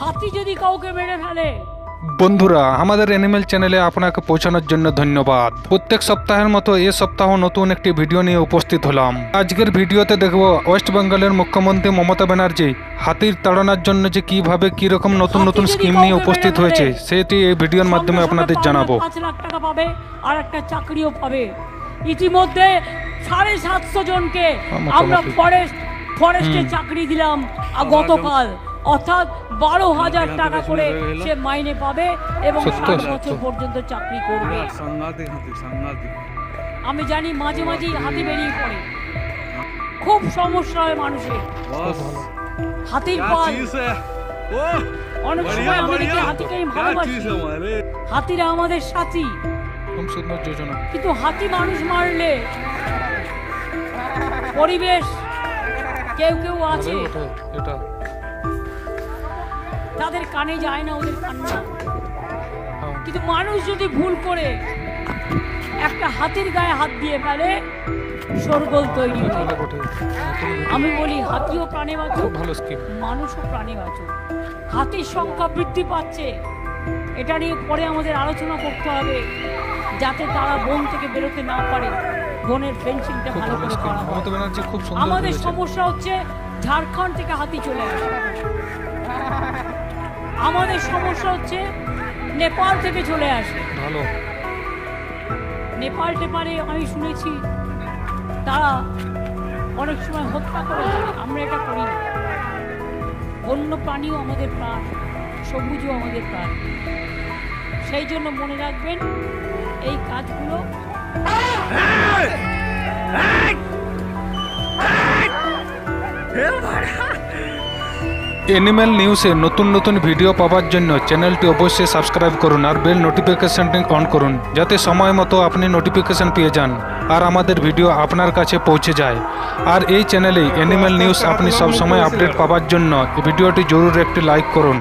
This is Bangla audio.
হাতি যদি কাউকে মেরে ফেলে। বন্ধুরা, আমাদের অ্যানিমেল চ্যানেলে আপনাকে পৌঁছানোর জন্য ধন্যবাদ। প্রত্যেক সপ্তাহের মতো এ সপ্তাহ নতুন একটি ভিডিও নিয়ে উপস্থিত হলাম। আজকের ভিডিওতে দেখব ওয়েস্ট বেঙ্গলের মুখ্যমন্ত্রী মমতা ব্যানার্জি হাতির তাড়ানোর জন্য যে কিভাবে কি রকম নতুন নতুন স্কিম নিয়ে উপস্থিত হয়েছে সেটি এই ভিডিওর মাধ্যমে আপনাদের জানাবো। 5 লাখ টাকা পাবে আর একটা চাকরিও পাবে। ইতিমধ্যে 750 জনকে আমরা ফরেস্টে চাকরি দিলাম গতকাল, অর্থাৎ 12,000 টাকা করে সে মাইনে পাবে এবং 60 বছর পর্যন্ত চাকরি করবে। আমি জানি মাঝে মাঝে হাতি বেরিয়ে পড়ে, খুব সমস্যা হয় মানুষের। হাতির পাল অনেক সময় আমি দেখি হাতিকে ভালোবাসি, হাতিরা আমাদের সাথী, কিন্তু হাতি মানুষ মারলে পরিবেশ কেউ কেউ আছে তাদের কানে যায় না, ওদের কান্না। কিন্তু মানুষ যদি ভুল করে একটা হাতির গায়ে হাত দিয়ে ফেলে শোরগোল তৈরি হয়। আমি বলি হাতিও প্রাণে বাঁচুক, মানুষও প্রাণে বাঁচুক। হাতির সংখ্যা বৃদ্ধি পাচ্ছে, এটা নিয়ে পরে আমাদের আলোচনা করতে হবে যাতে তারা বন থেকে বেরোতে না পারে। বনের ফেন্সিংটা ভালো করে করা হয়। আমাদের সমস্যা হচ্ছে ঝাড়খণ্ড থেকে হাতি চলে আসে, আমাদের সমস্যা হচ্ছে নেপাল থেকে চলে আসে। নেপাল টেপালে আমি শুনেছি তারা অনেক সময় হত্যা করে, আমরা এটা করি না। বন্য প্রাণীও আমাদের প্রাণ, সবুজও আমাদের প্রাণ। সেই জন্য মনে রাখবেন এই কাজগুলো। অ্যানিমেল নিউজে নতুন নতুন ভিডিও পাওয়ার জন্য চ্যানেলটি অবশ্যই সাবস্ক্রাইব করুন আর বেল নোটিফিকেশনটি অন করুন, যাতে সময় মতো আপনি নোটিফিকেশন পেয়ে যান আর আমাদের ভিডিও আপনার কাছে পৌঁছে যায়। আর এই চ্যানেলে অ্যানিমেল নিউজ আপনি সব সময় আপডেট পাওয়ার জন্য ভিডিওটি জরুর একটি লাইক করুন।